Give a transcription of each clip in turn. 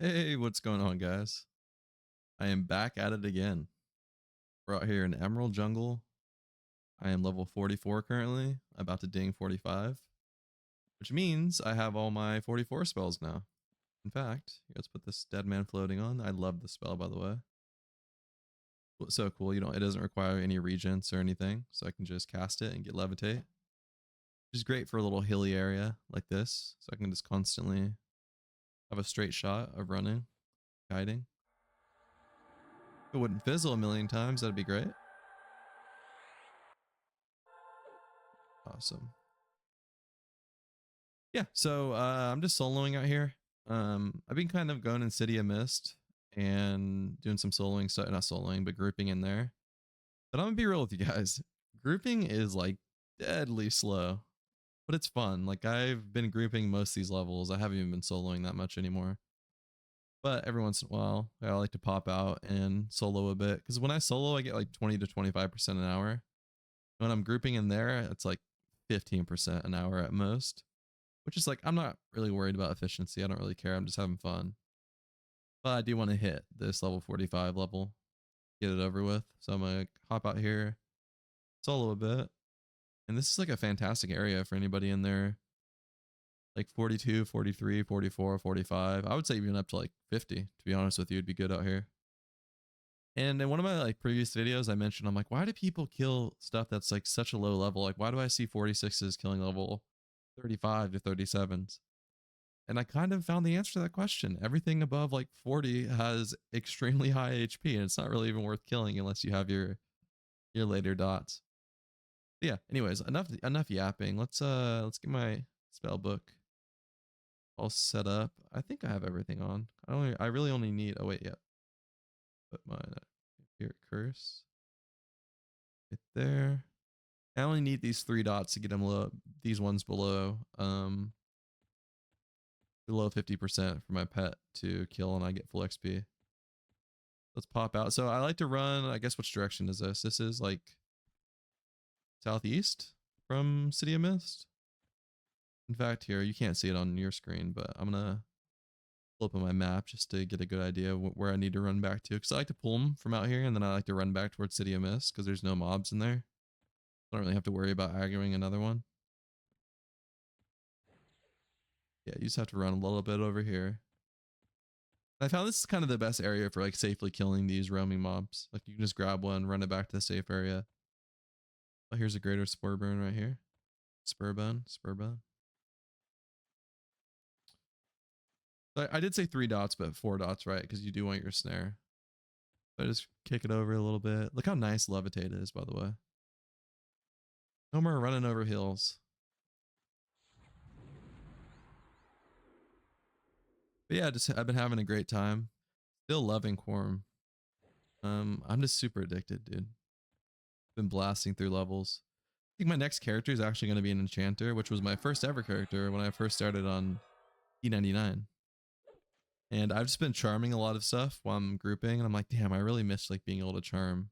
Hey, what's going on, guys? I am back at it again. We're out here in Emerald Jungle. I am level 44 currently, about to ding 45, which means I have all my 44 spells now. In fact, let's put this Dead Man Floating on. I love the spell, by the way. It's so cool. It doesn't require any regents or anything, so I can just cast it and get Levitate, which is great for a little hilly area like this, so I can just constantly have a straight shot of running, guiding. If it wouldn't fizzle a million times, that'd be great. Awesome. Yeah, so I'm just soloing out here. I've been kind of going in City of Mist and doing some soloing stuff, not soloing, but grouping in there. But I'm gonna be real with you guys. Grouping is like deadly slow, but it's fun. Like I've been grouping most of these levels. I haven't even been soloing that much anymore. But every once in a while, I like to pop out and solo a bit. Because when I solo, I get like 20 to 25% an hour. When I'm grouping in there, it's like 15% an hour at most. Which is like, I'm not really worried about efficiency. I don't really care. I'm just having fun. But I do want to hit this level 45 level, get it over with. So I'm going to hop out here, solo a bit. And this is like a fantastic area for anybody in there. Like 42, 43, 44, 45. I would say even up to like 50, to be honest with you, it'd be good out here. And in one of my like previous videos, I mentioned, I'm like, why do people kill stuff that's like such a low level? Like, why do I see 46s killing level 35 to 37s? And I kind of found the answer to that question. Everything above like 40 has extremely high HP, and it's not really even worth killing unless you have your later dots. But yeah, anyways, enough yapping. Let's get my spell book all set up. I think I have everything on. I really only need, oh wait, yeah. Put my here curse right there. I only need these 3 dots to get them low, these ones below below 50% for my pet to kill, and I get full XP. Let's pop out. So I like to run, I guess, which direction is this? This is like southeast from City of Mist. In fact, here, you can't see it on your screen, but I'm going to pull up on my map just to get a good idea of where I need to run back to. Because I like to pull them from out here, and then I like to run back towards City of Mist because there's no mobs in there. I don't really have to worry about aggroing another one. Yeah, you just have to run a little bit over here. I found this is kind of the best area for like safely killing these roaming mobs. Like you can just grab one, run it back to the safe area. Oh, here's a greater spur burn right here. Spur bone. I did say 3 dots, but 4 dots, right? Because you do want your snare. So I just kick it over a little bit. Look how nice Levitate is, by the way. No more running over hills. But yeah, I've been having a great time. Still loving Quarm. I'm just super addicted, dude. Been blasting through levels. I think my next character is actually going to be an enchanter, which was my first ever character when I first started on E99. And I've just been charming a lot of stuff while I'm grouping, and I'm like, damn, I really miss like being able to charm.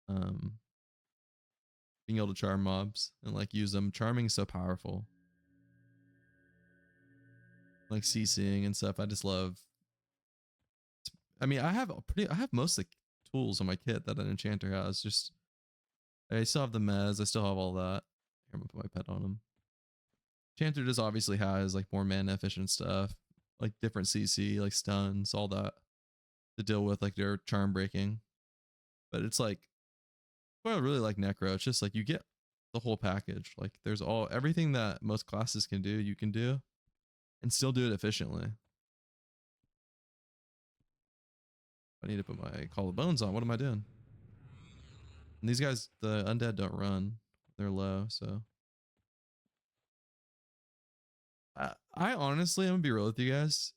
Being able to charm mobs and like use them. Charming is so powerful. Like CCing and stuff. I just love. I mean, I have most like tools on my kit that an enchanter has. Just I still have the mez. I still have all that. Here, I'm gonna put my pet on him. Enchanter just obviously has like more mana efficient stuff, like different CC, like stuns, all that to deal with like their charm breaking. But it's like, well, I really like Necro. It's just like you get the whole package. Like there's everything that most classes can do, you can do, and still do it efficiently. I need to put my Call of Bones on. What am I doing? And these guys, the undead don't run. They're low, so. I honestly, I'm gonna be real with you guys.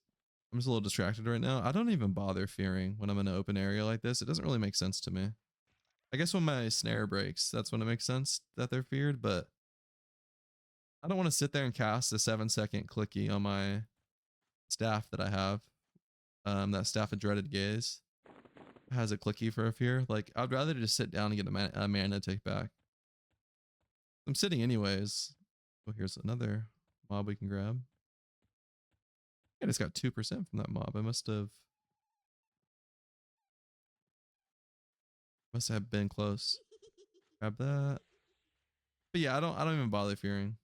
I'm just a little distracted right now. I don't even bother fearing when I'm in an open area like this. It doesn't really make sense to me. I guess when my snare breaks, that's when it makes sense that they're feared, but I don't want to sit there and cast a 7-second clicky on my staff that I have. That staff of dreaded gaze has a clicky for a fear. Like I'd rather just sit down and get a mana take back. I'm sitting anyways. Oh, here's another mob we can grab. I just got 2% from that mob. I must have been close. Grab that. But yeah, I don't even bother fearing.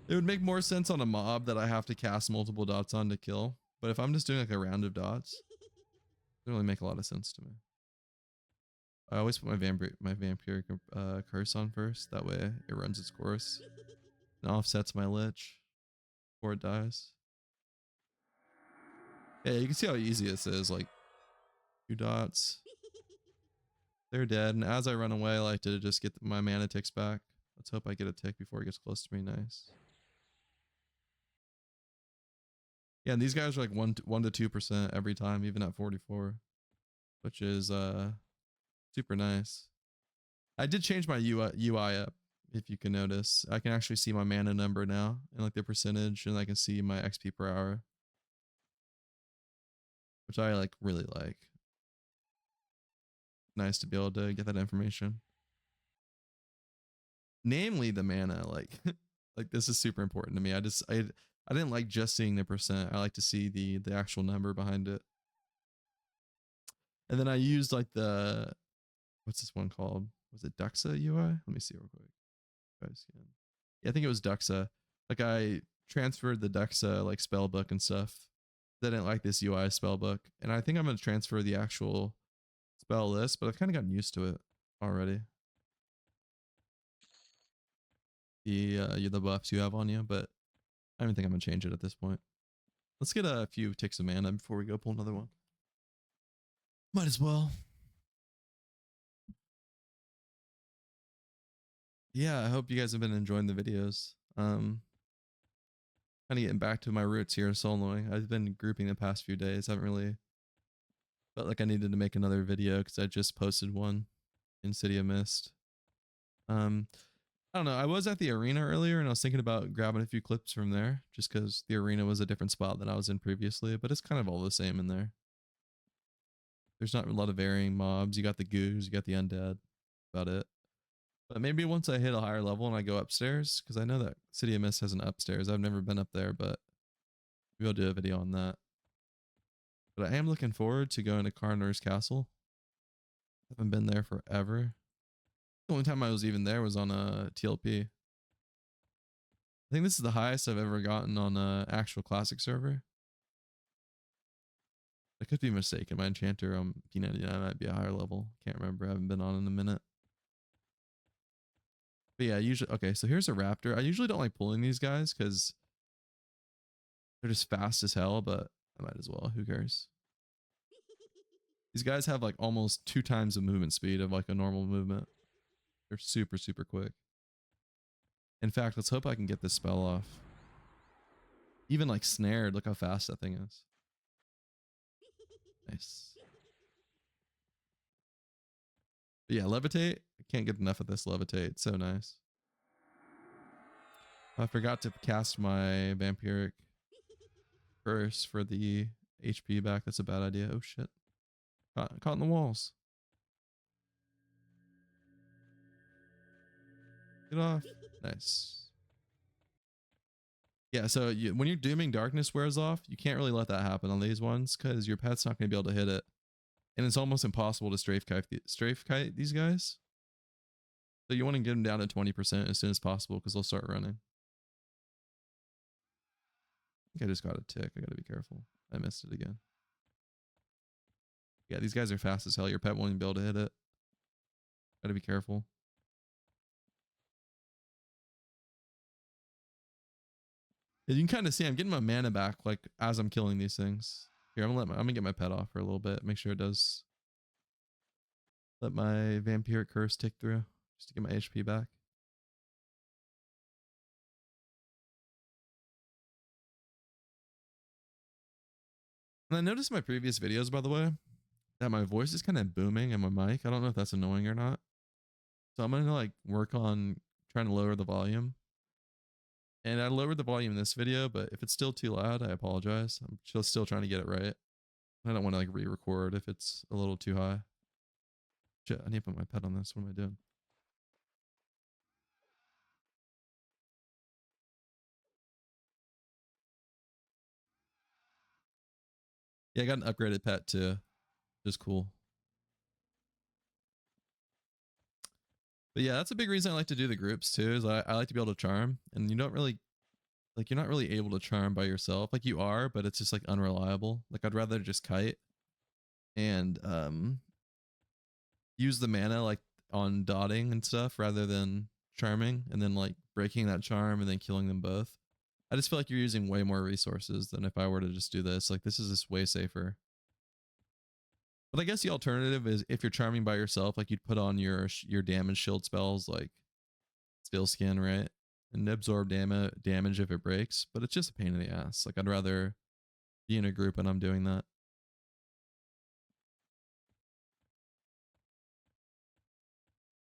It would make more sense on a mob that I have to cast multiple dots on to kill. But if I'm just doing like a round of dots, it doesn't really make a lot of sense to me. I always put my vampiric curse on first. That way it runs its course and offsets my lich before it dies. Yeah, you can see how easy this is. Like 2 dots. They're dead. And as I run away, I like to just get my mana ticks back. Let's hope I get a tick before it gets close to me. Nice. Yeah, and these guys are like 1 to 2% every time, even at 44, which is super nice. I did change my UI up. If you can notice, I can actually see my mana number now and like the percentage, and I can see my XP per hour, which I like really like. Nice to be able to get that information. Namely the mana, like like this is super important to me. I didn't like just seeing the percent. I like to see the actual number behind it. And then I used like the, what's this one called? Was it Duxa UI? Let me see real quick. Yeah, I think it was Duxa. Like I transferred the Duxa like spell book and stuff. I didn't like this UI spell book, and I think I'm gonna transfer the actual spell list, but I've kind of gotten used to it already. The buffs you have on you, but I don't think I'm gonna change it at this point. Let's get a few ticks of mana before we go pull another one. Might as well. Yeah, I hope you guys have been enjoying the videos. Kind of getting back to my roots here soloing. I've been grouping the past few days. I haven't really felt like I needed to make another video because I just posted one in City of Mist. I don't know. I was at the arena earlier and I was thinking about grabbing a few clips from there just because the arena was a different spot than I was in previously, but it's kind of all the same in there. There's not a lot of varying mobs. You got the goos, you got the undead, about it. But maybe once I hit a higher level and I go upstairs, because I know that City of Mist has an upstairs. I've never been up there, but maybe I'll do a video on that. But I am looking forward to going to Karnur's Castle. I haven't been there forever. The only time I was even there was on a TLP. I think this is the highest I've ever gotten on a actual classic server. I could be mistaken. My enchanter on P99 might be a higher level. Can't remember. I haven't been on in a minute. But yeah, usually, okay, so here's a raptor. I usually don't like pulling these guys because they're just fast as hell, but I might as well. Who cares? These guys have like almost 2 times the movement speed of like a normal movement. They're super, super quick. In fact, let's hope I can get this spell off. Even like snared, look how fast that thing is. Nice. But yeah, levitate. I can't get enough of this levitate. It's so nice. I forgot to cast my vampiric curse for the HP back. That's a bad idea. Oh shit. Caught in the walls. Get off. Nice. Yeah, so when your Dooming Darkness wears off, you can't really let that happen on these ones because your pet's not going to be able to hit it. And it's almost impossible to strafe kite these guys. So you want to get them down to 20% as soon as possible because they'll start running. I think I just got a tick. I got to be careful. I missed it again. Yeah, these guys are fast as hell. Your pet won't even be able to hit it. Got to be careful. And you can kind of see I'm getting my mana back like as I'm killing these things. Here, I'm gonna get my pet off for a little bit. Make sure it does. Let my vampiric curse tick through just to get my HP back. And I noticed in my previous videos, by the way, that my voice is kind of booming in my mic. I don't know if that's annoying or not. So I'm gonna like work on trying to lower the volume. And I lowered the volume in this video, but if it's still too loud, I apologize. I'm still trying to get it right. I don't want to like re-record if it's a little too high. Shit, I need to put my pet on this. What am I doing? Yeah, I got an upgraded pet too. Just cool. But yeah, that's a big reason I like to do the groups too, is I like to be able to charm. And you don't really, like, you're not really able to charm by yourself. Like you are, but it's just like unreliable. Like I'd rather just kite and use the mana like on dotting and stuff rather than charming and then like breaking that charm and then killing them both. I just feel like you're using way more resources than if I were to just do this. Like this is just way safer. But I guess the alternative is if you're charming by yourself, like you'd put on your damage shield spells like Steel Skin, right? And absorb damage if it breaks, but it's just a pain in the ass. Like I'd rather be in a group and I'm doing that.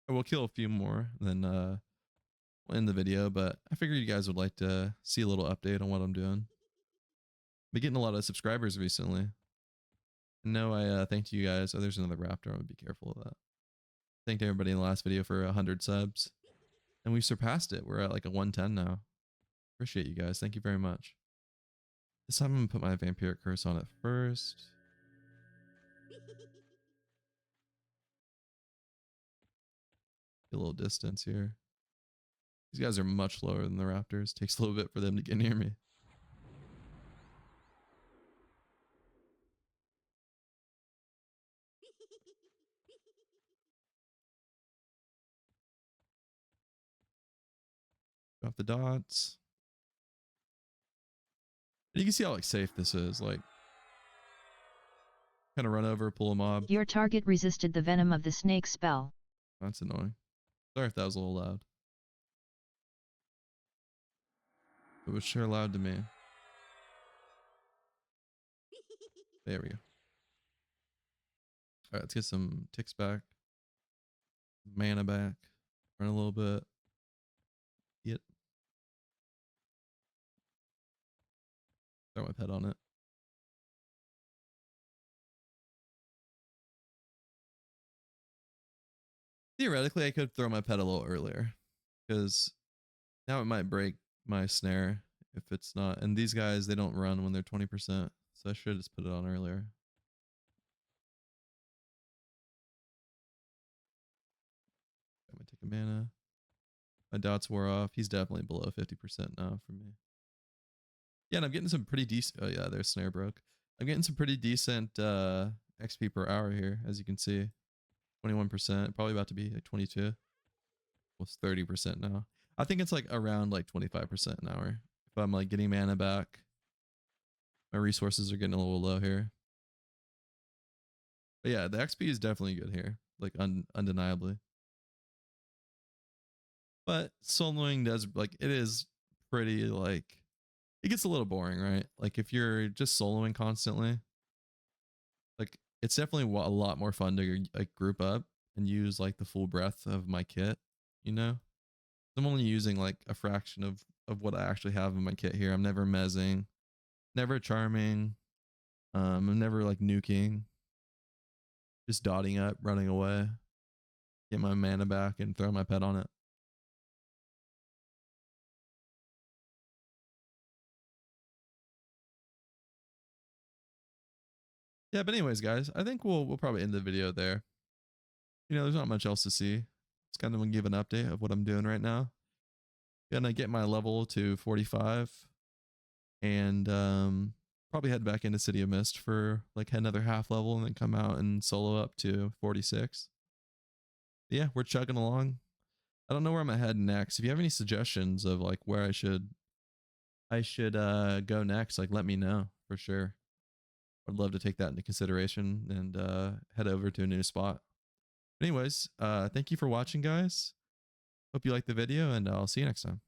I will kill a few more, then we'll end the video, but I figured you guys would like to see a little update on what I'm doing. Been getting a lot of subscribers recently. No, I thanked you guys. Oh, there's another raptor. I would be careful of that. Thanked everybody in the last video for 100 subs. And we surpassed it. We're at like a 110 now. Appreciate you guys. Thank you very much. This time I'm going to put my vampiric curse on it first. Get a little distance here. These guys are much lower than the raptors. Takes a little bit for them to get near me. Got the dots. And you can see how like safe this is. Like, kind of run over, pull a mob. Your target resisted the venom of the snake spell. That's annoying. Sorry if that was a little loud. It was sure loud to me. There we go. All right, let's get some ticks back. Mana back. Run a little bit. Yep. Throw my pet on it. Theoretically, I could throw my pet a little earlier because now it might break my snare if it's not. And these guys, they don't run when they're 20%. So I should just put it on earlier. I'm going to take a mana. My dots wore off. He's definitely below 50% now for me. Yeah, and I'm getting some pretty decent. Oh, yeah, their snare broke. I'm getting some pretty decent XP per hour here, as you can see. 21%, probably about to be like 22. Almost 30% now. I think it's like around like 25% an hour. If I'm like getting mana back, my resources are getting a little low here. But yeah, the XP is definitely good here, like undeniably. But soloing does like it is pretty like it gets a little boring, right? Like if you're just soloing constantly, like it's definitely a lot more fun to like group up and use like the full breadth of my kit, you know? I'm only using like a fraction of what I actually have in my kit here. I'm never mezzing, never charming. I'm never like nuking. Just dotting up, running away, get my mana back and throw my pet on it. Yeah, but anyways, guys, I think we'll probably end the video there. You know, there's not much else to see. It's kind of gonna give an update of what I'm doing right now. Gonna get my level to 45 and probably head back into City of Mist for like another half level and then come out and solo up to 46. Yeah, we're chugging along. I don't know where I'm gonna head next. If you have any suggestions of like where I should go next, like let me know for sure. I'd love to take that into consideration and head over to a new spot. Anyways, thank you for watching, guys. Hope you liked the video, and I'll see you next time.